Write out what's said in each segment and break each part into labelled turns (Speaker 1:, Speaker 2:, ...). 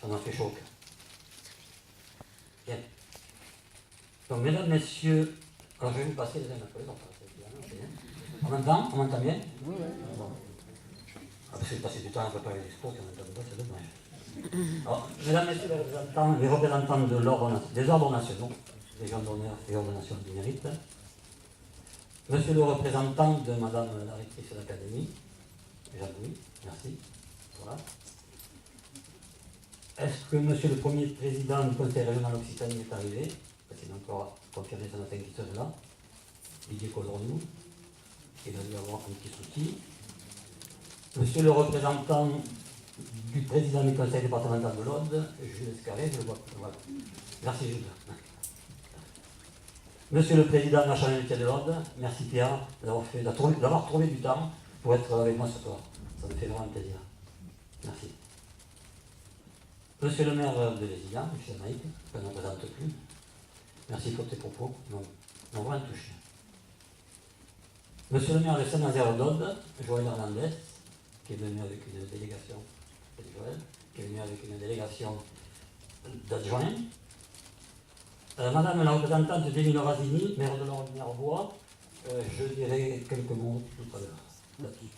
Speaker 1: Ça m'a fait choc. Bien. Donc, mesdames, messieurs, alors je vais vous passer les uns après les autres. On m'entend bien? Oui, oui. Bon. Ah, parce que passer du temps à préparer les discours, on n'entend pas, c'est dommage. Alors, mesdames, messieurs les représentants des ordres nationaux, des gens d'honneur et ordres nationaux du mérite, monsieur le représentant de madame la rectrice de l'académie, Jean-Louis, merci. Voilà. Est-ce que monsieur le premier président du conseil régional Occitanie est arrivé? Parce qu'il a encore confirmé ce matin qu'il serait là. Didier Codorniou. Il a dû avoir un petit souci. Monsieur le représentant du président du conseil départemental de l'Aude, Jules Escarré, je le vois. Voilà. Merci Jules. Monsieur le président de la Chambre de l'Aude, merci Pierre d'avoir trouvé du temps pour être avec moi ce soir. Ça me fait vraiment plaisir. Merci. Monsieur le maire de Vézillan, Michel Maïc, que je ne représente plus. Merci pour tes propos, m'ont vraiment touché. Monsieur le maire de Saint-Nazaire d'Aude, Joël Hernandez, qui est venu avec une délégation, qui est venu avec une délégation d'adjoints. Madame la représentante d'Émile Razini, maire de l'Orne-Mirevoix, je dirai quelques mots tout à l'heure là-dessus.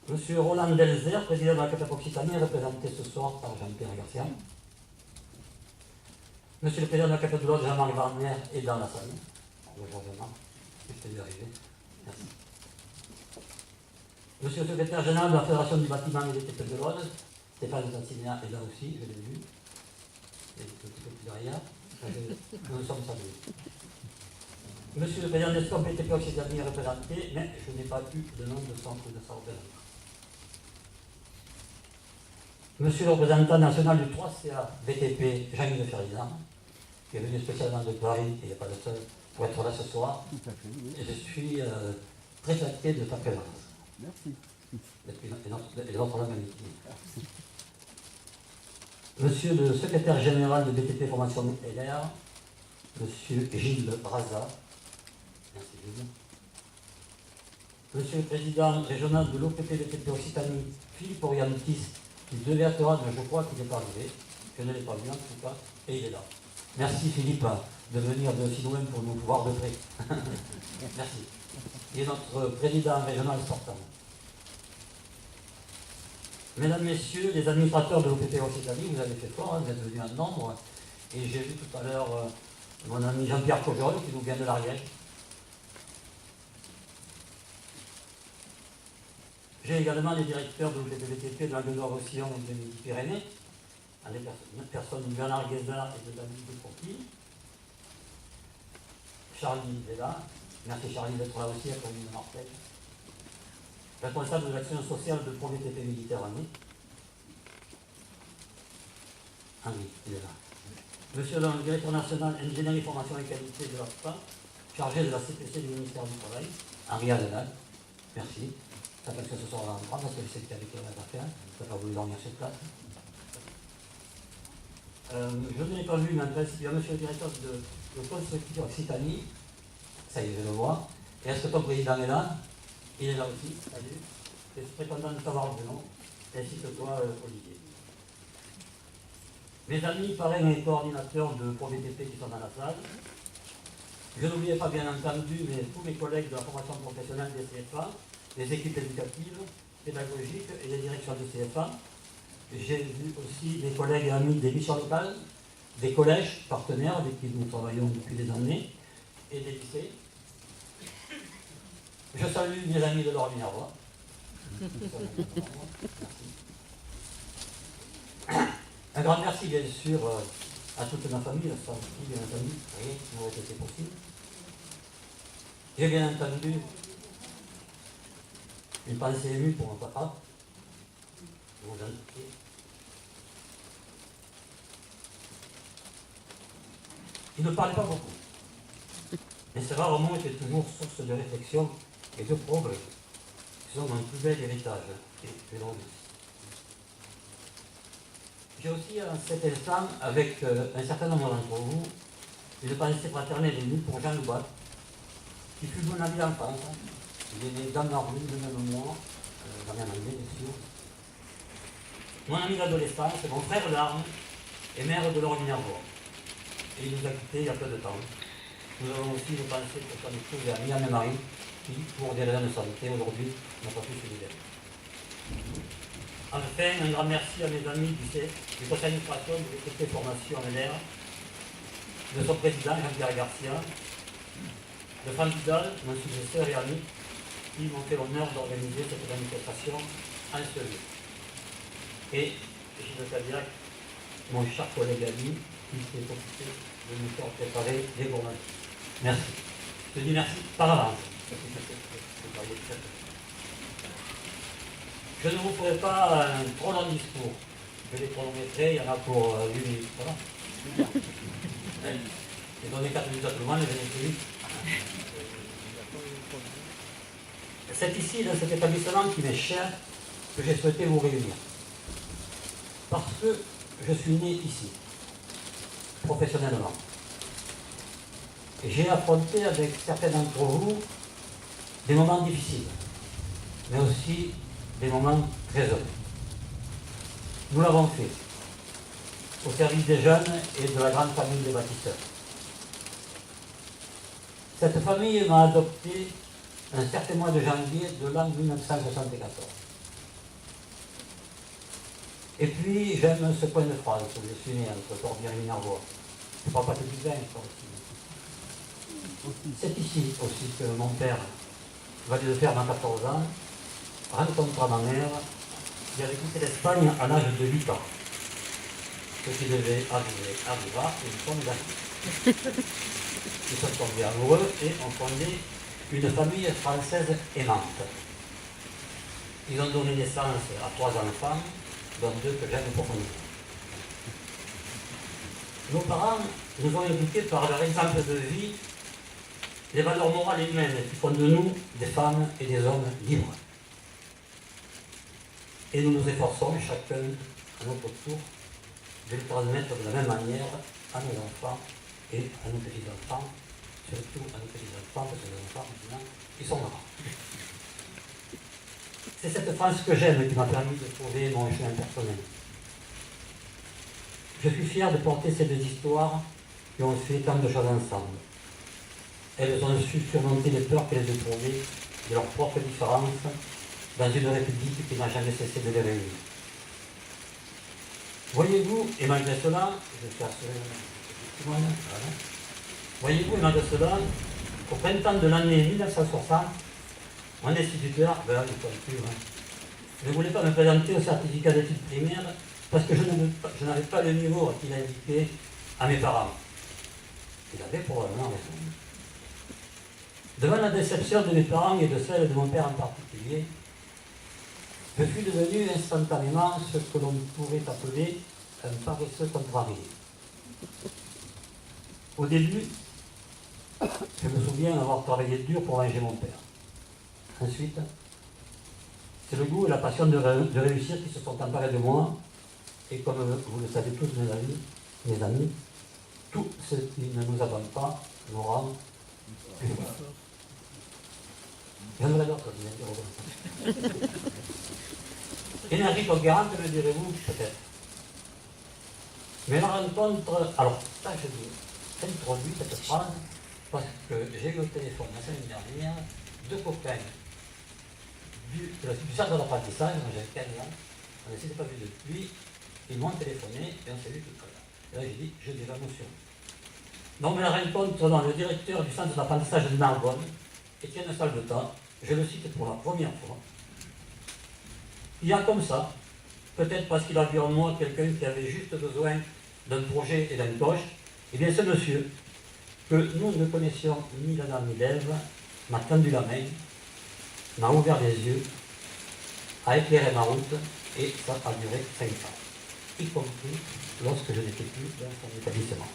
Speaker 1: Monsieur Roland Delzer, président de la CAPEP Occitanie, représenté ce soir par Jean-Pierre Garcia. Monsieur le président de la CAPEP de l'Aude, Jean-Marc Warner, est dans la salle. Bonjour Jean-Marc, je t'ai vu arriver. Merci. Monsieur le secrétaire général de la Fédération du bâtiment et des TP de l'Aude, Stéphane Sansigna est là aussi, je l'ai vu. Et un petit peu plus derrière. Nous sommes salués. Monsieur le président des SCOP BTP Occitanie est représenté, mais je n'ai pas eu de nom de centre de sa représentation. Monsieur le représentant national du 3CA VTP, Jean-Yves Ferrizan, qui est venu spécialement de Paris, il n'est pas le seul, pour être là ce soir. Et je suis très flatté de ta présence.
Speaker 2: Merci.
Speaker 1: Et notre langue amitié. Monsieur le secrétaire général de BTP Formation LR, monsieur Gilles Braza. Merci Gilles. Monsieur le président régional de l'OPP BTP Occitanie, Philippe Orientis, qui devait être là, mais je crois qu'il n'est pas arrivé. Je ne l'ai pas vu en tout cas, et il est là. Merci Philippe de venir de si loin pour nous voir de près. Merci. Il est notre président régional sortant. Mesdames, Messieurs, les administrateurs de l'OPP Occitanie, vous avez fait fort, vous êtes venus en nombre. Et j'ai vu tout à l'heure mon ami Jean-Pierre Cojol qui nous vient de l'Ariège. J'ai également les directeurs de l'OPP de Languedoc-Roussillon et de Midi-Pyrénées, les personnes de Bernard Guézard et de David Descourtis. Charlie est là. Merci Charlie d'être là aussi, à Commune de Marseille. Responsable de l'action sociale de ProVTP Méditerranée. Ah oui, il est là. Monsieur le directeur national Ingénierie, Formation et Qualité de l'AFPA, chargé de la CPC du ministère du Travail, Henri Adenal. Merci. Ça fait que ce soir on va en prendre parce que je sais qu'il y avait quelque chose à faire. Ça n'a pas voulu dormir sur place. Je ne l'ai pas vu, mais en principe, il y a monsieur le directeur de Construction Occitanie. Ça y est, je le vois. Et est-ce que ton président est là? Il est là aussi, salut. Je suis très content de savoir le nom, ainsi que toi, Olivier. Mes amis, parrains et coordinateurs de ProVTP qui sont dans la salle. Je n'oubliais pas, bien entendu, mais tous mes collègues de la formation professionnelle des CFA, les équipes éducatives, pédagogiques et les directions de CFA. J'ai vu aussi des collègues et amis des missions locales, des collèges partenaires avec qui nous travaillons depuis des années, et des lycées. Je salue mes amis de l'Orne-Mirevoix. Un grand merci, bien sûr, à toute ma famille, à sa fille, bien entendu, rien qui m'aurait été possible. J'ai bien entendu une pensée émue pour mon papa, pour vous indiquer. Il ne parlait pas beaucoup, mais ces rares mots étaient toujours source de réflexion et de progrès, qui sont mon plus bel héritage, et je l'en remercie. J'ai aussi à cet instant, avec un certain nombre d'entre vous, une pensée fraternelle émue pour Jean Loubat, qui fut mon ami d'enfance. Il est né dans la rue, le même mois, la même année, bien sûr. mon ami d'adolescence, mon frère d'armes, est maire de l'Orminervois. Et il nous a quittés il y a peu de temps. Nous avons aussi une pensée pour son épouse et amie Anne-Marie, qui, pour des raisons de santé, aujourd'hui, n'a pas pu se libérer. Enfin, un grand merci à mes amis du conseil d'administration de l'École Formation LR, de son président Jean-Pierre Garcia, de Franck Vidal, mon successeur et ami, qui m'ont fait l'honneur d'organiser cette manifestation en ce lieu. Et Gilles Cadillac, mon cher collègue ami, qui s'est occupé de nous faire préparer les gourmands. Merci. Je dis merci par avance. Je ne vous ferai pas un trop long discours. Je les chronométrer, il y en a pour 8 minutes. Voilà. J'ai donné 4 minutes à tout le monde, je n'ai plus 8. C'est ici, dans cet établissement qui m'est cher, que j'ai souhaité vous réunir. Parce que je suis né ici, professionnellement. Et j'ai affronté avec certains d'entre vous des moments difficiles, mais aussi des moments très heureux. Nous l'avons fait au service des jeunes et de la grande famille des bâtisseurs. Cette famille m'a adopté un certain mois de janvier de l'an 1974. Et puis j'aime ce coin de France où je suis né, entre Corbière et Minervois. Je ne parle pas que du vin, ça aussi. C'est ici aussi que mon père, valet de ferme à 14 ans, rencontra ma mère qui avait quitté l'Espagne à l'âge de 8 ans. Ce qui devait arriva et nous sommes amis. Ils sont tombés amoureux et ont fondé une famille française aimante. Ils ont donné naissance à 3 enfants, dont 2 que j'aime profondément. Nos parents nous ont éduqués par leur exemple de vie les valeurs morales et humaines qui font de nous des femmes et des hommes libres. Et nous nous efforçons chacun à notre tour de les transmettre de la même manière à nos enfants et à nos petits-enfants, surtout à nos petits-enfants, parce que les enfants, maintenant, ils sont grands. C'est cette France que j'aime qui m'a permis de trouver mon chemin personnel. Je suis fier de porter ces 2 histoires qui ont fait tant de choses ensemble. Elles ont su surmonter les peurs qu'elles éprouvaient de leurs propres différences dans une république qui n'a jamais cessé de les réunir. Voyez-vous, et malgré cela, je suis assuré, voilà. Voyez-vous, et malgré cela, au printemps de l'année 1960, mon instituteur, ne voulait pas me présenter au certificat d'études primaires parce que je n'avais pas le niveau qu'il indiquait à mes parents. Il avait probablement raison. Devant la déception de mes parents et de celle de mon père en particulier, je suis devenu instantanément ce que l'on pourrait appeler un paresseux contrarié. Au début, je me souviens avoir travaillé dur pour venger mon père. Ensuite, c'est le goût et la passion de réussir qui se sont emparés de moi, et comme vous le savez tous, mes amis, tout ce qui ne nous attend pas nous rend plus forts. J'aimerais d'autres qui m'interrogent. Énergie conquérante, me direz-vous, peut-être. Mais la rencontre, alors ça j'introduis cette phrase parce que j'ai eu au téléphone la semaine dernière 2 copains du centre d'apprentissage, j'avais 15 ans, on ne s'était pas vu depuis, ils m'ont téléphoné et on s'est vu tout à l'heure. Et là j'ai dit, j'ai déjà mentionné. Donc la rencontre dans le directeur du centre d'apprentissage de Narbonne, Étienne Salvetat, je le cite pour la première fois. Il y a comme ça, peut-être parce qu'il a vu en moi quelqu'un qui avait juste besoin d'un projet et d'un coach, et bien ce monsieur, que nous ne connaissions ni l'Adam ni l'Ève, m'a tendu la main, m'a ouvert les yeux, a éclairé ma route, et ça a duré 5 ans, y compris lorsque je n'étais plus dans son établissement.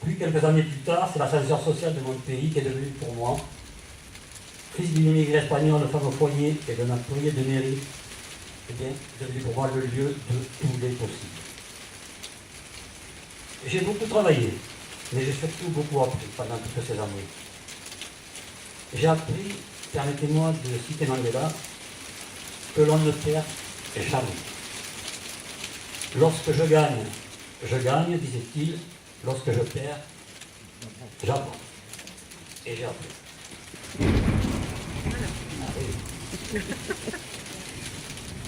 Speaker 1: Puis quelques années plus tard, c'est l'ascenseur social de mon pays qui est devenu pour moi, fils d'une immigrée espagnole, femme au foyer et d'un employé de mairie, eh bien, devenu pour moi le lieu de tous les possibles. J'ai beaucoup travaillé, mais j'ai surtout beaucoup appris pendant toutes ces années. J'ai appris, permettez-moi de citer Mandela, que l'on ne perd jamais. Lorsque je gagne, disait-il. Lorsque je perds, j'apprends. Et j'ai appris. Ah oui.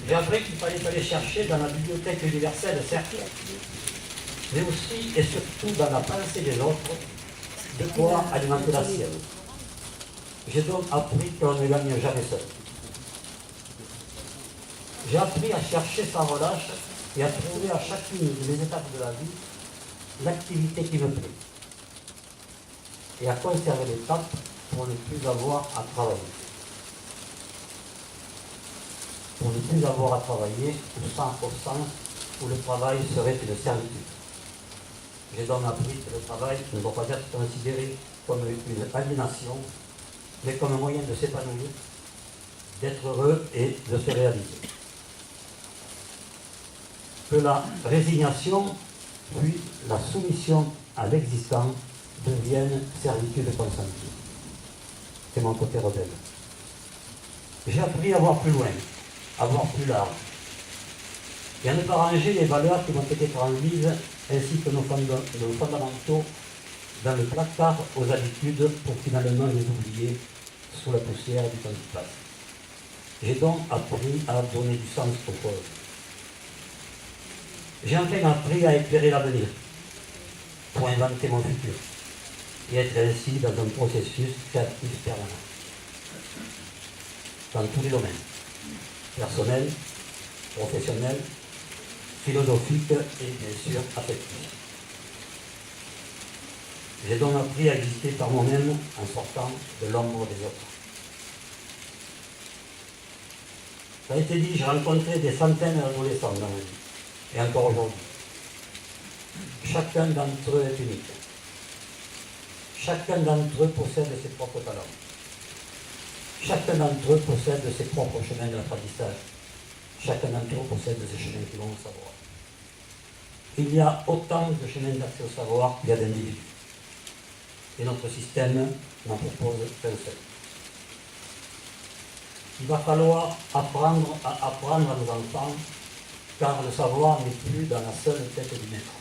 Speaker 1: J'ai appris qu'il fallait aller chercher dans la bibliothèque universelle, certes, mais aussi et surtout dans la pensée des autres, de quoi alimenter la sienne. J'ai donc appris qu'on ne gagne jamais seul. J'ai appris à chercher sans relâche et à trouver à chacune de mes étapes de la vie l'activité qui me plaît. Et à conserver les cap pour ne plus avoir à travailler. Pour ne plus avoir à travailler au sens où le travail serait une servitude. J'ai donc appris que le travail ne doit pas être considéré comme une aliénation, mais comme un moyen de s'épanouir, d'être heureux et de se réaliser. Que la résignation, puis la soumission à l'existant deviennent servitude consentie. C'est mon côté rebelle. J'ai appris à voir plus loin, à voir plus large, et à ne pas ranger les valeurs qui m'ont été transmises ainsi que nos fondamentaux dans le placard aux habitudes pour finalement les oublier sous la poussière du temps qui passe. J'ai donc appris à donner du sens aux choses. J'ai enfin appris à éclairer l'avenir pour inventer mon futur et être ainsi dans un processus créatif permanent. Dans tous les domaines, personnel, professionnel, philosophique et bien sûr affectif. J'ai donc appris à exister par moi-même en sortant de l'ombre des autres. Ça a été dit, j'ai rencontré des centaines d'adolescents dans ma vie, et encore aujourd'hui. Chacun d'entre eux est unique. Chacun d'entre eux possède ses propres talents. Chacun d'entre eux possède ses propres chemins d'apprentissage. Chacun d'entre eux possède ses chemins qui vont au savoir. Il y a autant de chemins d'accès au savoir qu'il y a d'individus. Et notre système n'en propose qu'un seul. Il va falloir apprendre à nos enfants, car le savoir n'est plus dans la seule tête du maître.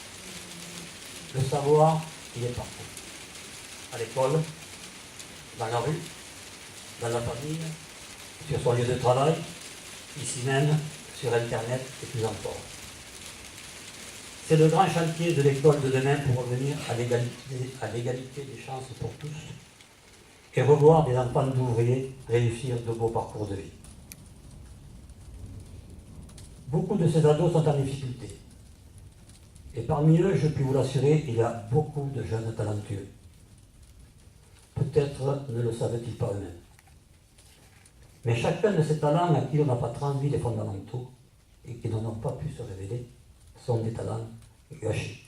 Speaker 1: Le savoir, il est partout. À l'école, dans la rue, dans la famille, sur son lieu de travail, ici même, sur Internet et plus encore. C'est le grand chantier de l'école de demain pour revenir à l'égalité des chances pour tous et revoir des enfants d'ouvriers réussir de beaux parcours de vie. Beaucoup de ces ados sont en difficulté. Et parmi eux, je puis vous l'assurer, il y a beaucoup de jeunes talentueux. Peut-être ne le savaient-ils pas eux-mêmes. Mais chacun de ces talents à qui on n'a pas transmis les fondamentaux et qui n'en ont pas pu se révéler sont des talents gâchés.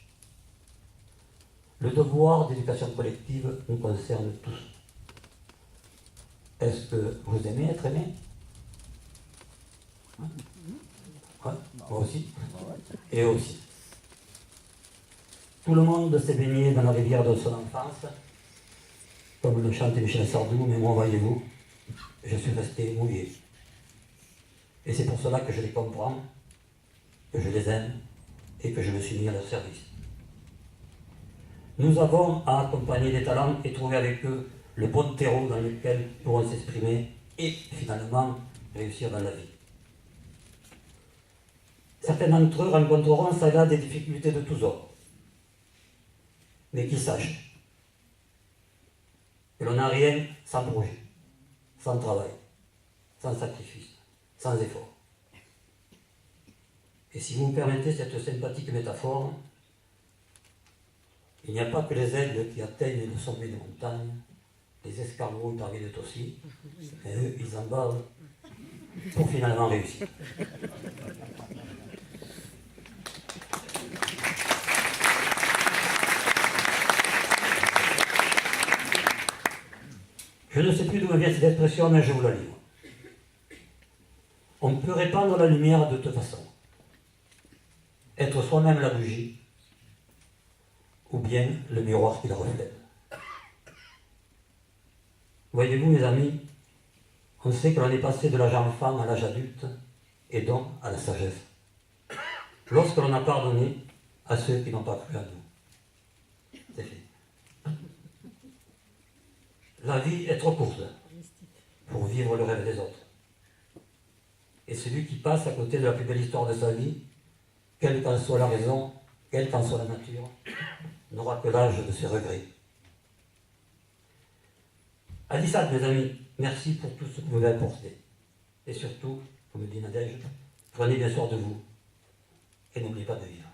Speaker 1: Le devoir d'éducation collective nous concerne tous. Est-ce que vous aimez être aimé? Ouais, moi aussi. Et eux aussi. Tout le monde s'est baigné dans la rivière de son enfance, comme le chante Michel Sardou, mais moi, voyez-vous, je suis resté mouillé. Et c'est pour cela que je les comprends, que je les aime et que je me suis mis à leur service. Nous avons à accompagner les talents et trouver avec eux le bon terreau dans lequel ils pourront s'exprimer et finalement réussir dans la vie. Certains d'entre eux rencontreront ça et là des difficultés de tous ordres. Mais qu'ils sachent que l'on n'a rien sans projet, sans travail, sans sacrifice, sans effort. Et si vous me permettez cette sympathique métaphore, il n'y a pas que les aigles qui atteignent le sommet des montagnes, les escargots y parviennent aussi, et eux, ils en bavent pour finalement réussir. Je ne sais plus d'où me vient cette expression, mais je vous la livre. On peut répandre la lumière de deux façons. Être soi-même la bougie, ou bien le miroir qui la reflète. Voyez-vous, mes amis, on sait que l'on est passé de l'âge enfant à l'âge adulte, et donc à la sagesse. Lorsque l'on a pardonné à ceux qui n'ont pas cru à nous. C'est fait. La vie est trop courte pour vivre le rêve des autres. Et celui qui passe à côté de la plus belle histoire de sa vie, quelle qu'en soit la raison, quelle qu'en soit la nature, n'aura que l'âge de ses regrets. Adissat, mes amis, merci pour tout ce que vous m'avez apporté. Et surtout, comme dit Nadège, prenez bien soin de vous et n'oubliez pas de vivre.